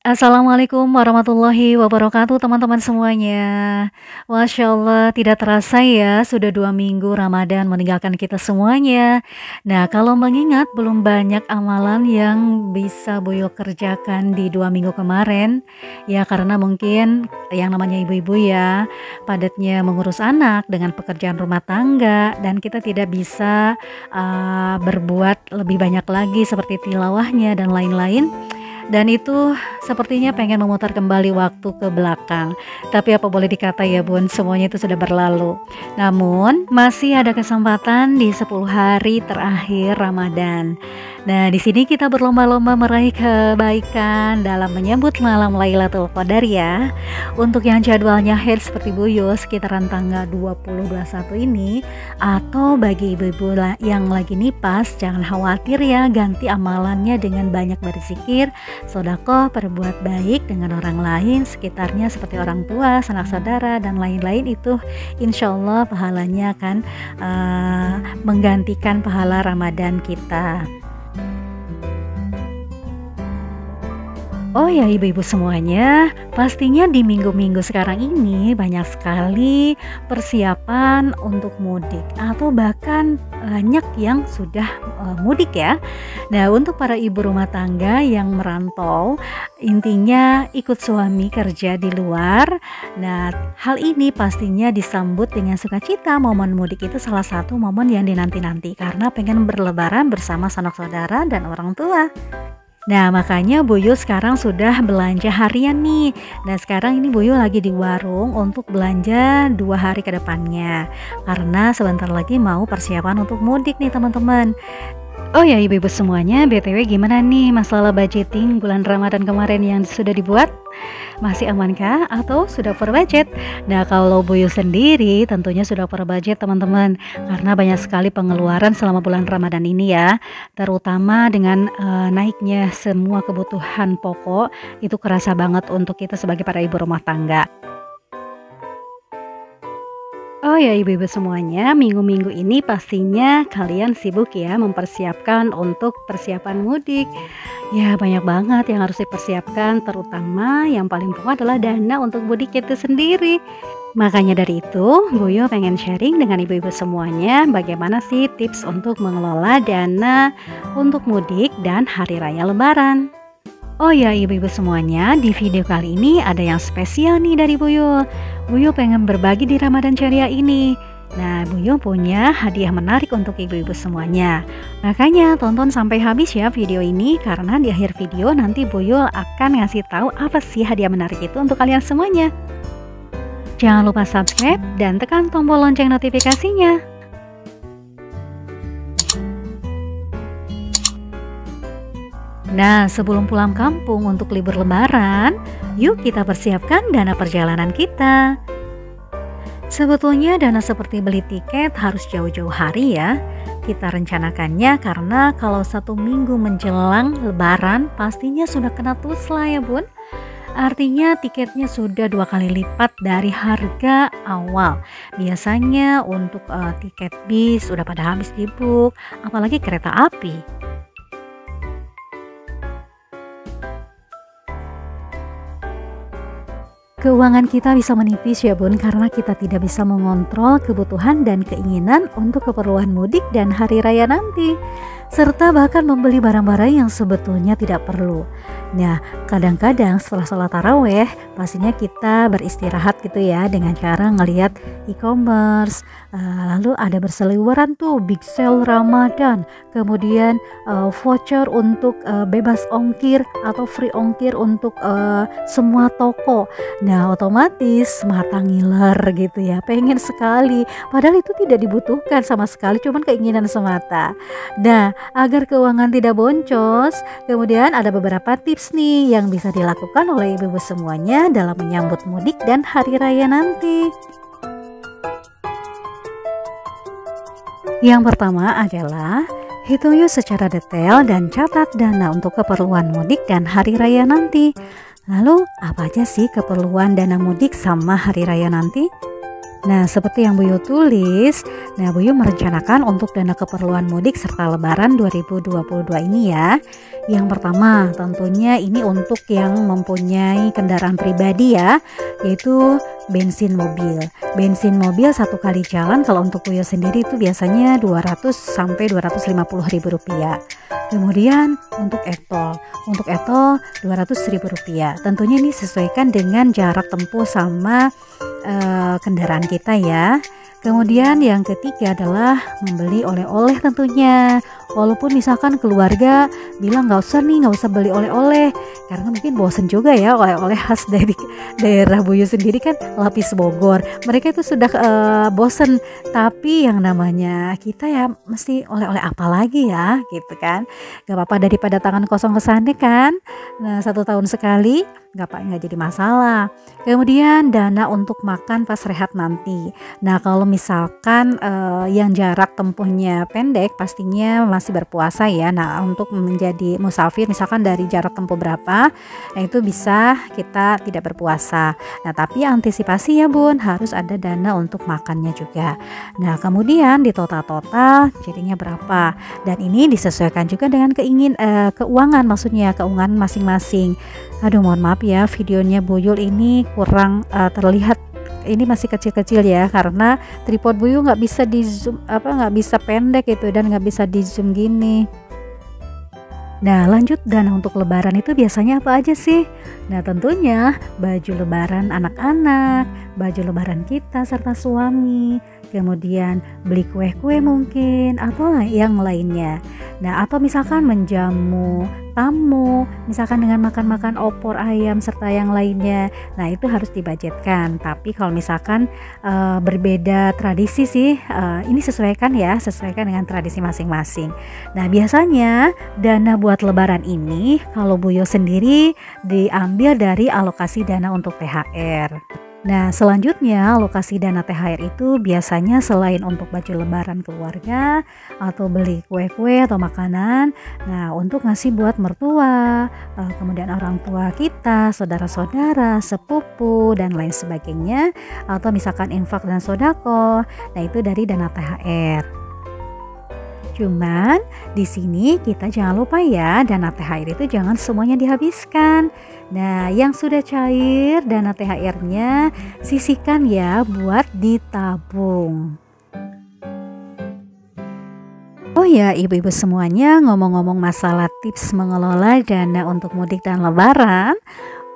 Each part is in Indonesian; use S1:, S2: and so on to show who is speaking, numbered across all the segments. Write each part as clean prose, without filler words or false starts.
S1: Assalamualaikum warahmatullahi wabarakatuh teman-teman semuanya. Masya Allah tidak terasa ya sudah 2 minggu Ramadan meninggalkan kita semuanya. Nah kalau mengingat belum banyak amalan yang bisa Buyul kerjakan di 2 minggu kemarin. Ya karena mungkin yang namanya ibu-ibu ya padatnya mengurus anak dengan pekerjaan rumah tangga. Dan kita tidak bisa berbuat lebih banyak lagi seperti tilawahnya dan lain-lain. Dan itu sepertinya pengen memutar kembali waktu ke belakang. Tapi apa boleh dikata ya bun, semuanya itu sudah berlalu. Namun masih ada kesempatan di 10 hari terakhir Ramadan. Nah di sini kita berlomba-lomba meraih kebaikan dalam menyambut malam Lailatul Qadar ya. Untuk yang jadwalnya head seperti Buyo sekitaran tanggal 20-21 ini, atau bagi ibu-ibu yang lagi nipas, jangan khawatir ya, ganti amalannya dengan banyak berzikir, sedekah, berbuat baik dengan orang lain sekitarnya seperti orang tua, sanak saudara dan lain-lain. Itu insya Allah pahalanya akan menggantikan pahala Ramadan kita. Oh ya ibu-ibu semuanya, pastinya di minggu-minggu sekarang ini banyak sekali persiapan untuk mudik atau bahkan banyak yang sudah mudik ya. Nah untuk para ibu rumah tangga yang merantau, intinya ikut suami kerja di luar. Nah hal ini pastinya disambut dengan sukacita. Momen mudik itu salah satu momen yang dinanti-nanti karena pengen berlebaran bersama sanak saudara dan orang tua. Nah makanya Buyu sekarang sudah belanja harian nih. Nah sekarang ini Buyu lagi di warung untuk belanja 2 hari ke depannya, karena sebentar lagi mau persiapan untuk mudik nih teman-teman. Oh ya ibu-ibu semuanya, BTW gimana nih masalah budgeting bulan Ramadan kemarin yang sudah dibuat? Masih amankah atau sudah over budget? Nah kalau Buyu sendiri tentunya sudah over budget teman-teman, karena banyak sekali pengeluaran selama bulan Ramadan ini ya, terutama dengan naiknya semua kebutuhan pokok. Itu kerasa banget untuk kita sebagai para ibu rumah tangga. Oh ya ibu-ibu semuanya, minggu-minggu ini pastinya kalian sibuk ya mempersiapkan untuk persiapan mudik. Ya banyak banget yang harus dipersiapkan, terutama yang paling pokok adalah dana untuk mudik itu sendiri. Makanya dari itu, Buyo pengen sharing dengan ibu-ibu semuanya bagaimana sih tips untuk mengelola dana untuk mudik dan hari raya lebaran. Oh ya ibu-ibu semuanya, di video kali ini ada yang spesial nih dari Buyo. Buyo pengen berbagi di Ramadan Ceria ini. Nah Buyo punya hadiah menarik untuk ibu-ibu semuanya. Makanya tonton sampai habis ya video ini, karena di akhir video nanti Buyo akan ngasih tahu apa sih hadiah menarik itu untuk kalian semuanya. Jangan lupa subscribe dan tekan tombol lonceng notifikasinya. Nah, sebelum pulang kampung untuk libur lebaran, yuk kita persiapkan dana perjalanan kita. Sebetulnya dana seperti beli tiket harus jauh-jauh hari ya. Kita rencanakannya karena kalau 1 minggu menjelang lebaran pastinya sudah kena tusla ya bun. Artinya tiketnya sudah 2 kali lipat dari harga awal. Biasanya untuk tiket bis sudah pada habis di book, apalagi kereta api. Keuangan kita bisa menipis ya bun, karena kita tidak bisa mengontrol kebutuhan dan keinginan untuk keperluan mudik dan hari raya nanti, serta bahkan membeli barang-barang yang sebetulnya tidak perlu. Nah kadang-kadang setelah sholat taraweh pastinya kita beristirahat gitu ya dengan cara ngelihat e-commerce, lalu ada berseliweran tuh big sale Ramadan, kemudian voucher untuk bebas ongkir atau free ongkir untuk semua toko. Nah otomatis mata ngiler gitu ya, pengen sekali, padahal itu tidak dibutuhkan sama sekali, cuman keinginan semata. Nah agar keuangan tidak boncos, kemudian ada beberapa tips nih yang bisa dilakukan oleh ibu-ibu semuanya dalam menyambut mudik dan hari raya nanti. Yang pertama adalah hitung yuk secara detail dan catat dana untuk keperluan mudik dan hari raya nanti. Lalu apa aja sih keperluan dana mudik sama hari raya nanti? Nah, seperti yang Buyu tulis, Buyu merencanakan untuk dana keperluan mudik serta lebaran 2022 ini ya. Yang pertama, tentunya ini untuk yang mempunyai kendaraan pribadi ya, yaitu bensin mobil. Bensin mobil satu kali jalan kalau untuk Buyo sendiri itu biasanya 200 sampai 250 ribu rupiah. Kemudian untuk e-tol, 200 ribu rupiah. Tentunya ini sesuaikan dengan jarak tempuh sama kendaraan kita ya. Kemudian yang ketiga adalah membeli oleh-oleh tentunya. Walaupun misalkan keluarga bilang nggak usah beli oleh-oleh, karena mungkin bosen juga ya oleh-oleh khas dari daerah Buyo sendiri kan lapis Bogor. Mereka itu sudah bosen, tapi yang namanya kita ya mesti oleh-oleh apa lagi ya gitu kan. Gak apa-apa daripada tangan kosong kesana kan. Nah 1 tahun sekali nggak jadi masalah. Kemudian dana untuk makan pas rehat nanti. Nah kalau misalkan yang jarak tempuhnya pendek pastinya masih berpuasa ya. Nah untuk menjadi musafir misalkan dari jarak tempuh berapa, nah itu bisa kita tidak berpuasa. Nah tapi antisipasi ya bun, harus ada dana untuk makannya juga. Nah kemudian di total jadinya berapa, dan ini disesuaikan juga dengan keuangan, maksudnya keuangan masing-masing. Aduh mohon maaf ya, videonya Buyul ini kurang terlihat, ini masih kecil-kecil ya karena tripod Buyul nggak bisa di zoom, nggak bisa pendek itu dan nggak bisa di zoom gini. Nah lanjut, dana untuk lebaran itu biasanya apa aja sih? Nah tentunya baju lebaran anak-anak, baju lebaran kita serta suami, kemudian beli kue-kue mungkin atau yang lainnya. Nah atau misalkan menjamu tamu, misalkan dengan makan-makan opor ayam serta yang lainnya. Nah itu harus dibudgetkan. Tapi kalau misalkan berbeda tradisi sih, ini sesuaikan dengan tradisi masing-masing. Nah biasanya dana buat lebaran ini kalau Buyo sendiri diambil dari alokasi dana untuk THR. Nah selanjutnya alokasi dana THR itu biasanya selain untuk baju lebaran keluarga atau beli kue-kue atau makanan, nah untuk ngasih buat mertua, kemudian orang tua kita, saudara-saudara, sepupu dan lain sebagainya, atau misalkan infak dan sodako, nah itu dari dana THR. Cuman di sini kita jangan lupa ya, dana THR itu jangan semuanya dihabiskan. Nah, yang sudah cair dana THR-nya sisihkan ya buat ditabung. Oh ya, ibu-ibu semuanya, ngomong-ngomong masalah tips mengelola dana untuk mudik dan lebaran,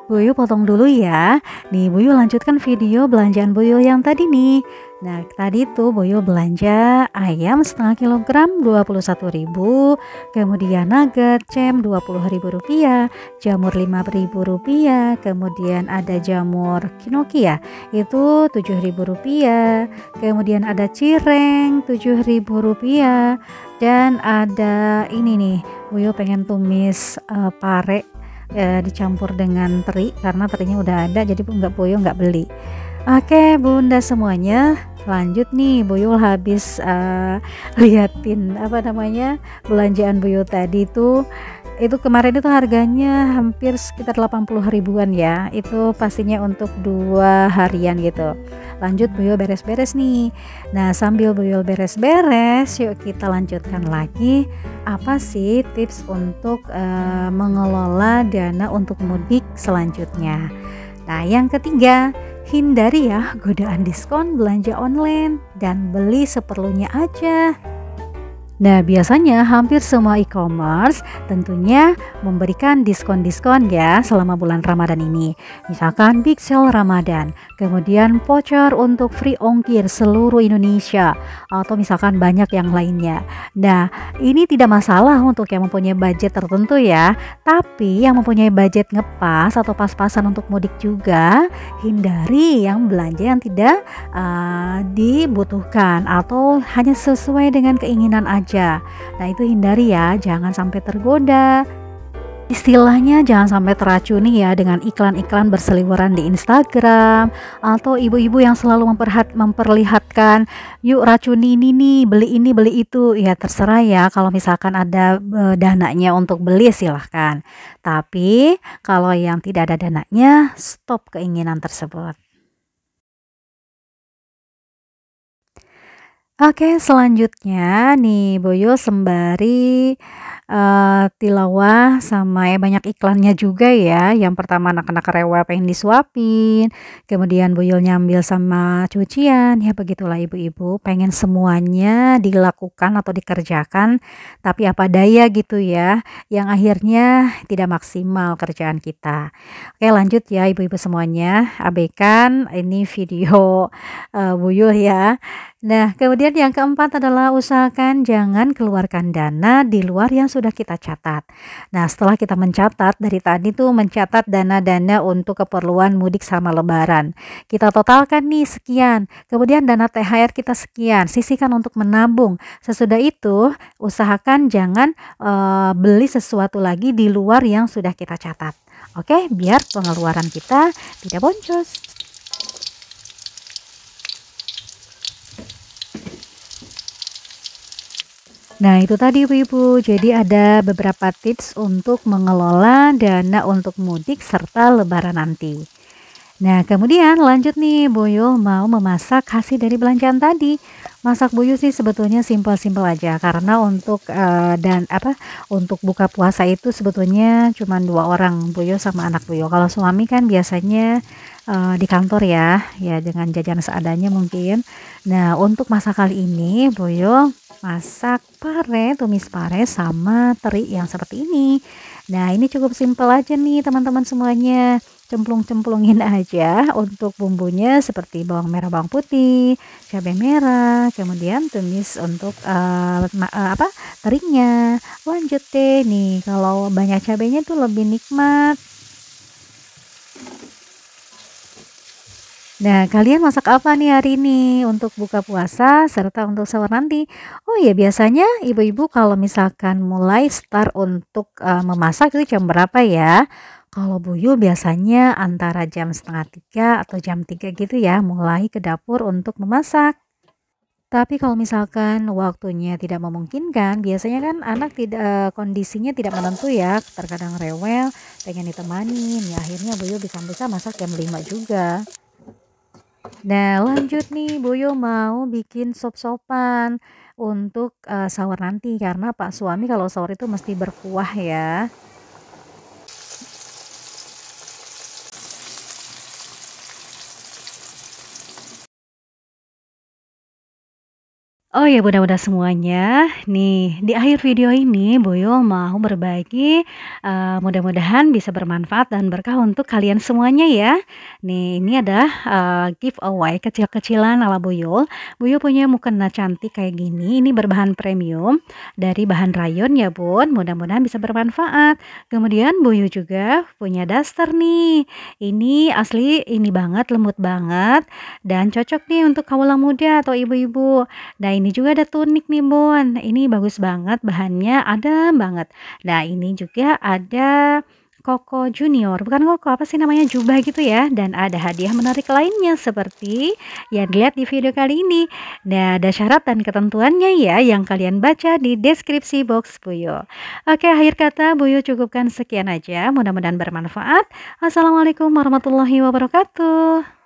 S1: Buyu potong dulu ya. Nih Buyu lanjutkan video belanjaan Buyu yang tadi nih. Nah tadi tuh Buyu belanja ayam setengah kilogram 21.000, kemudian nugget cem 20.000 rupiah, jamur 5.000 rupiah, kemudian ada jamur kinoki ya itu 7.000 rupiah, kemudian ada cireng 7.000 rupiah, dan ada ini nih Buyu pengen tumis pare dicampur dengan teri karena terinya udah ada, jadi Buyo nggak beli. Oke bunda semuanya, lanjut nih Buyo habis liatin belanjaan Buyo tadi tuh. Itu kemarin itu harganya hampir sekitar 80 ribuan ya, itu pastinya untuk 2 harian gitu. Lanjut Buyo beres-beres nih. Nah sambil Buyo beres-beres, yuk kita lanjutkan lagi apa sih tips untuk mengelola dana untuk mudik selanjutnya. Nah yang ketiga, hindari ya godaan diskon belanja online dan beli seperlunya aja. Nah biasanya hampir semua e-commerce tentunya memberikan diskon-diskon ya selama bulan Ramadan ini. Misalkan Big Sale Ramadan, kemudian voucher untuk free ongkir seluruh Indonesia, atau misalkan banyak yang lainnya. Nah ini tidak masalah untuk yang mempunyai budget tertentu ya, tapi yang mempunyai budget ngepas atau pas-pasan untuk mudik juga, hindari yang belanja yang tidak dibutuhkan atau hanya sesuai dengan keinginan aja. Nah itu hindari ya, jangan sampai tergoda. Istilahnya jangan sampai teracuni ya dengan iklan-iklan berseliweran di Instagram, atau ibu-ibu yang selalu memperlihatkan yuk racuni ini nih, beli ini beli itu. Ya terserah ya, kalau misalkan ada dananya untuk beli silahkan, tapi kalau yang tidak ada dananya, stop keinginan tersebut. Oke, selanjutnya nih Boyo sembari, tilawah sama banyak iklannya juga ya. Yang pertama anak-anak rewel pengen disuapin, kemudian Boyo nyambil sama cucian, ya begitulah ibu-ibu pengen semuanya dilakukan atau dikerjakan, tapi apa daya gitu ya, yang akhirnya tidak maksimal kerjaan kita. Oke lanjut ya ibu-ibu semuanya, abaikan ini video, Buyul ya. Nah, kemudian yang keempat adalah usahakan jangan keluarkan dana di luar yang sudah kita catat. Nah, setelah kita mencatat dari tadi tuh mencatat dana-dana untuk keperluan mudik sama lebaran. Kita totalkan nih sekian. Kemudian dana THR kita sekian, sisihkan untuk menabung. Sesudah itu, usahakan jangan beli sesuatu lagi di luar yang sudah kita catat. Oke, biar pengeluaran kita tidak boncos. Nah, itu tadi Ibu-ibu. Jadi ada beberapa tips untuk mengelola dana untuk mudik serta lebaran nanti. Nah, kemudian lanjut nih, Boyo mau memasak hasil dari belanjaan tadi. Masak Boyo sih sebetulnya simpel-simpel aja karena untuk untuk buka puasa itu sebetulnya cuma 2 orang, Boyo sama anak Boyo. Kalau suami kan biasanya di kantor ya, ya dengan jajan seadanya mungkin. Nah, untuk masak kali ini Boyo masak pare, tumis pare sama teri yang seperti ini. Nah, ini cukup simpel aja nih teman-teman semuanya. Cemplung-cemplungin aja untuk bumbunya seperti bawang merah, bawang putih, cabai merah, kemudian tumis untuk terinya. Lanjut deh nih, kalau banyak cabainya tuh lebih nikmat. Nah, kalian masak apa nih hari ini untuk buka puasa serta untuk sahur nanti? Oh ya, biasanya ibu-ibu kalau misalkan mulai start untuk memasak itu jam berapa ya? Kalau Buyul biasanya antara jam setengah 3 atau jam 3 gitu ya, mulai ke dapur untuk memasak. Tapi kalau misalkan waktunya tidak memungkinkan, biasanya kan anak tidak kondisinya tidak menentu ya, terkadang rewel, pengen ditemanin, ya akhirnya Buyul bisa masak jam 5 juga. Nah, lanjut nih, Boyo mau bikin sop-sopan untuk sahur nanti karena Pak suami kalau sahur itu mesti berkuah ya. Oh ya bunda-bunda semuanya, nih di akhir video ini Boyo mau berbagi, mudah-mudahan bisa bermanfaat dan berkah untuk kalian semuanya ya. Nih ini ada giveaway kecil-kecilan ala Boyo. Boyo punya mukena cantik kayak gini, ini berbahan premium dari bahan rayon ya bun, mudah-mudahan bisa bermanfaat. Kemudian Boyo juga punya daster nih, ini asli ini banget, lembut banget dan cocok nih untuk kaula muda atau ibu-ibu. Nah, ini juga ada tunik nih, Bun. Ini bagus banget, bahannya adem banget. Nah, ini juga ada koko junior, bukan koko, apa sih namanya, jubah gitu ya. Dan ada hadiah menarik lainnya seperti yang dilihat di video kali ini. Nah, ada syarat dan ketentuannya ya yang kalian baca di deskripsi box Buyo. Oke, akhir kata Buyo cukupkan sekian aja. Mudah-mudahan bermanfaat. Assalamualaikum warahmatullahi wabarakatuh.